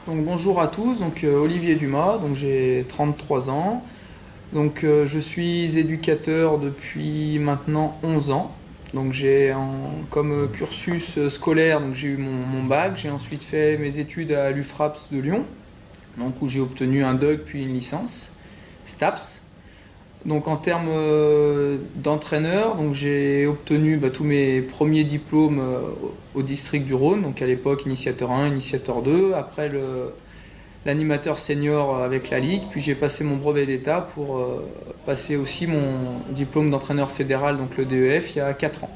Donc bonjour à tous, Olivier Dumas, donc j'ai 33 ans. Je suis éducateur depuis maintenant 11 ans. Comme cursus scolaire, donc j'ai eu mon bac, j'ai ensuite fait mes études à l'UFRAPS de Lyon, donc où j'ai obtenu un DUG puis une licence, STAPS. Donc en termes d'entraîneur, donc j'ai obtenu tous mes premiers diplômes au district du Rhône, donc à l'époque initiateur 1, initiateur 2, après l'animateur senior avec la Ligue, puis j'ai passé mon brevet d'État pour passer aussi mon diplôme d'entraîneur fédéral, donc le DEF, il y a 4 ans.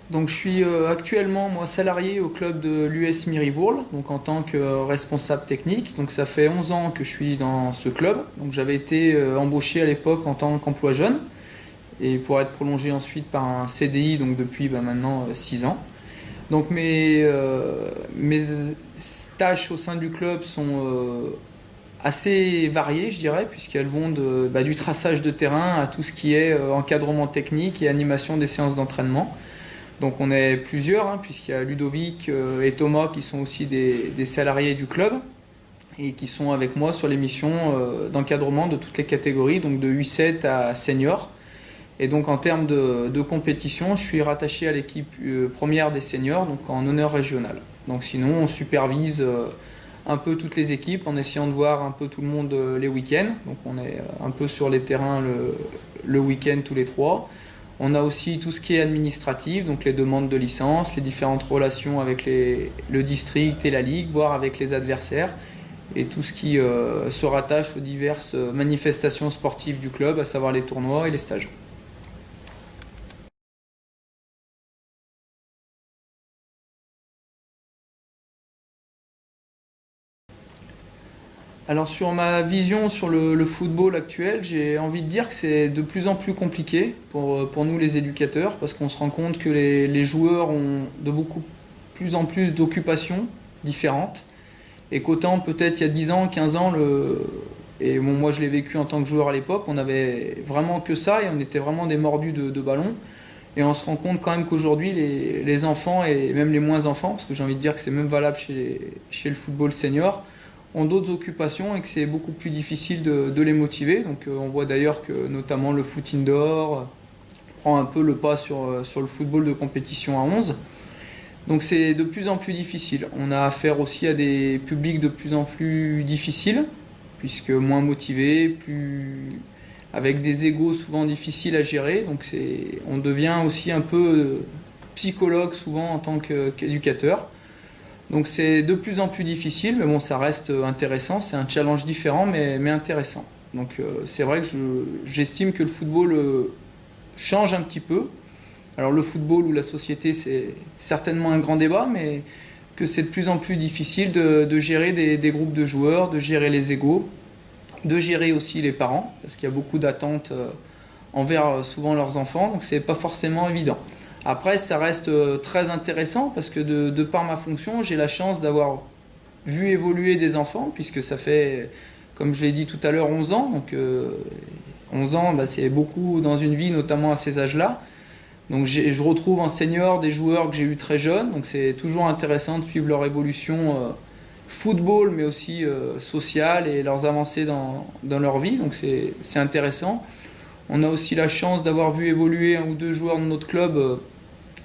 Donc je suis actuellement moi salarié au club de l'US Mirivourle, donc en tant que responsable technique. Donc ça fait 11 ans que je suis dans ce club. Donc j'avais été embauché à l'époque en tant qu'emploi jeune et pour être prolongé ensuite par un CDI donc depuis maintenant 6 ans. Donc mes tâches au sein du club sont assez variées, je dirais, puisqu'elles vont du traçage de terrain à tout ce qui est encadrement technique et animation des séances d'entraînement. Donc on est plusieurs, hein, puisqu'il y a Ludovic et Thomas qui sont aussi des salariés du club et qui sont avec moi sur les missions d'encadrement de toutes les catégories, donc de U7 à senior. Et donc en termes de compétition, je suis rattaché à l'équipe première des seniors, donc en honneur régional. Donc sinon, on supervise un peu toutes les équipes en essayant de voir un peu tout le monde les week-ends. Donc on est un peu sur les terrains le week-end tous les trois. On a aussi tout ce qui est administratif, donc les demandes de licence, les différentes relations avec le district et la ligue, voire avec les adversaires, et tout ce qui se rattache aux diverses manifestations sportives du club, à savoir les tournois et les stages. Alors sur ma vision sur le football actuel, j'ai envie de dire que c'est de plus en plus compliqué pour nous les éducateurs, parce qu'on se rend compte que les joueurs ont de beaucoup plus en plus d'occupations différentes, et qu'autant peut-être il y a 10 ans, 15 ans, et bon, moi je l'ai vécu en tant que joueur à l'époque, on avait vraiment que ça, et on était vraiment des mordus de ballon, et on se rend compte quand même qu'aujourd'hui les enfants, et même les moins enfants, parce que j'ai envie de dire que c'est même valable chez le football senior, ont d'autres occupations et que c'est beaucoup plus difficile de les motiver. Donc on voit d'ailleurs que notamment le foot indoor prend un peu le pas sur le football de compétition à 11. Donc c'est de plus en plus difficile. On a affaire aussi à des publics de plus en plus difficiles, puisque moins motivés, plus avec des égos souvent difficiles à gérer. On devient aussi un peu psychologue souvent en tant qu'éducateur. Donc c'est de plus en plus difficile, mais bon, ça reste intéressant. C'est un challenge différent, mais intéressant. C'est vrai que j'estime que le football change un petit peu. Alors le football ou la société, c'est certainement un grand débat, mais que c'est de plus en plus difficile de gérer des groupes de joueurs, de gérer les égos, de gérer aussi les parents, parce qu'il y a beaucoup d'attentes envers souvent leurs enfants, donc c'est pas forcément évident. Après, ça reste très intéressant parce que de par ma fonction, j'ai la chance d'avoir vu évoluer des enfants, puisque ça fait, comme je l'ai dit tout à l'heure, 11 ans. 11 ans, c'est beaucoup dans une vie, notamment à ces âges-là. Donc je retrouve en senior des joueurs que j'ai eu très jeunes, donc c'est toujours intéressant de suivre leur évolution football, mais aussi sociale et leurs avancées dans leur vie, donc c'est intéressant. On a aussi la chance d'avoir vu évoluer un ou deux joueurs de notre club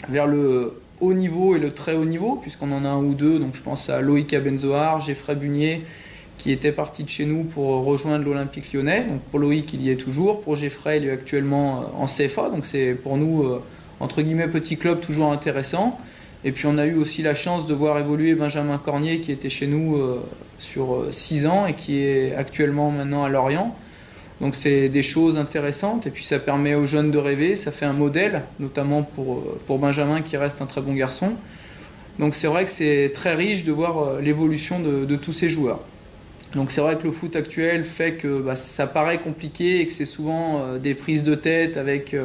vers le haut niveau et le très haut niveau, puisqu'on en a un ou deux. Donc je pense à Loïc Abenzoar, Geoffrey Bunier, qui était parti de chez nous pour rejoindre l'Olympique lyonnais. Donc pour Loïc, il y est toujours. Pour Geoffrey, il est actuellement en CFA. Donc c'est pour nous, entre guillemets, petit club toujours intéressant. Et puis on a eu aussi la chance de voir évoluer Benjamin Cornier, qui était chez nous sur 6 ans et qui est actuellement maintenant à Lorient. Donc c'est des choses intéressantes et puis ça permet aux jeunes de rêver, ça fait un modèle, notamment pour Benjamin qui reste un très bon garçon. Donc c'est vrai que c'est très riche de voir l'évolution de tous ces joueurs. Donc c'est vrai que le foot actuel fait que ça paraît compliqué et que c'est souvent des prises de tête avec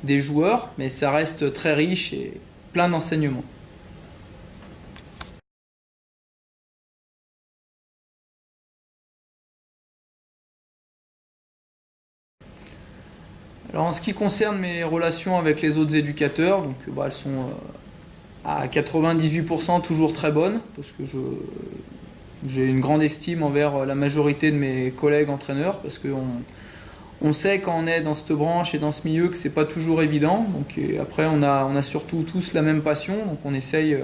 des joueurs, mais ça reste très riche et plein d'enseignements. Alors en ce qui concerne mes relations avec les autres éducateurs, donc elles sont à 98% toujours très bonnes, parce que j'ai une grande estime envers la majorité de mes collègues entraîneurs, parce qu'on sait quand on est dans cette branche et dans ce milieu que c'est pas toujours évident. Donc et après on a surtout tous la même passion, donc on essaye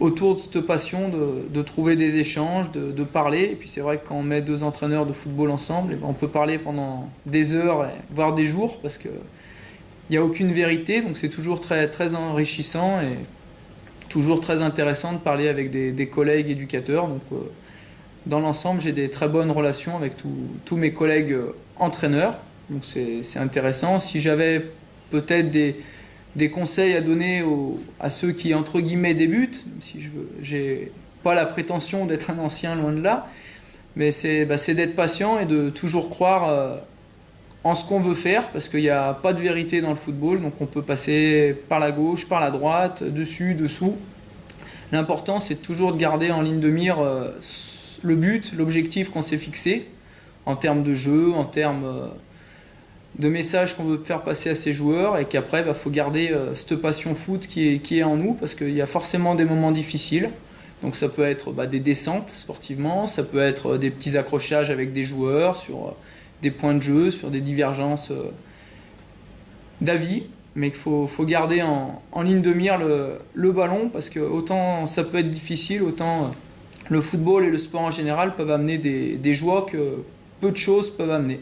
autour de cette passion de trouver des échanges, de parler. Et puis c'est vrai que quand on met deux entraîneurs de football ensemble, on peut parler pendant des heures, voire des jours, parce qu'il n'y a aucune vérité, donc c'est toujours très, très enrichissant et toujours très intéressant de parler avec des collègues éducateurs. Donc dans l'ensemble, j'ai des très bonnes relations avec tous mes collègues entraîneurs, donc c'est intéressant. Si j'avais peut-être des conseils à donner à ceux qui, entre guillemets, débutent, si j'ai pas la prétention d'être un ancien, loin de là, mais c'est d'être patient et de toujours croire en ce qu'on veut faire, parce qu'il n'y a pas de vérité dans le football, donc on peut passer par la gauche, par la droite, dessus, dessous. L'important, c'est toujours de garder en ligne de mire le but, l'objectif qu'on s'est fixé, en termes de jeu, en termes de messages qu'on veut faire passer à ses joueurs, et qu'après, faut garder cette passion foot qui est en nous, parce qu'il y a forcément des moments difficiles. Donc ça peut être des descentes sportivement, ça peut être des petits accrochages avec des joueurs sur des points de jeu, sur des divergences d'avis, mais qu'il faut garder en ligne de mire le ballon, parce que autant ça peut être difficile, autant le football et le sport en général peuvent amener des joies que peu de choses peuvent amener.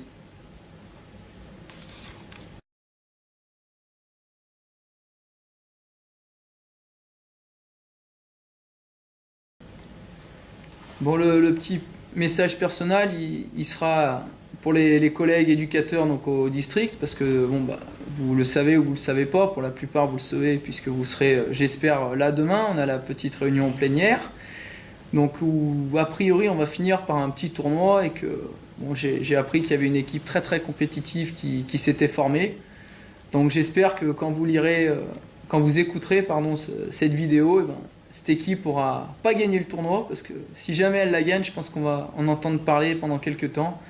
Bon, le petit message personnel, il sera pour les collègues éducateurs donc au district, parce que vous le savez ou vous le savez pas, pour la plupart vous le savez puisque vous serez, j'espère, là demain. On a la petite réunion plénière, donc où a priori on va finir par un petit tournoi, et que j'ai appris qu'il y avait une équipe très très compétitive qui s'était formée. Donc j'espère que quand vous lirez, quand vous écouterez cette vidéo, cette équipe pourra pas gagner le tournoi, parce que si jamais elle la gagne, je pense qu'on va en entendre parler pendant quelques temps.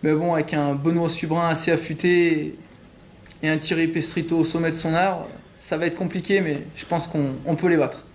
Mais bon, avec un Benoît Subrin assez affûté et un Thierry Pestrito au sommet de son art, ça va être compliqué, mais je pense qu'on peut les battre.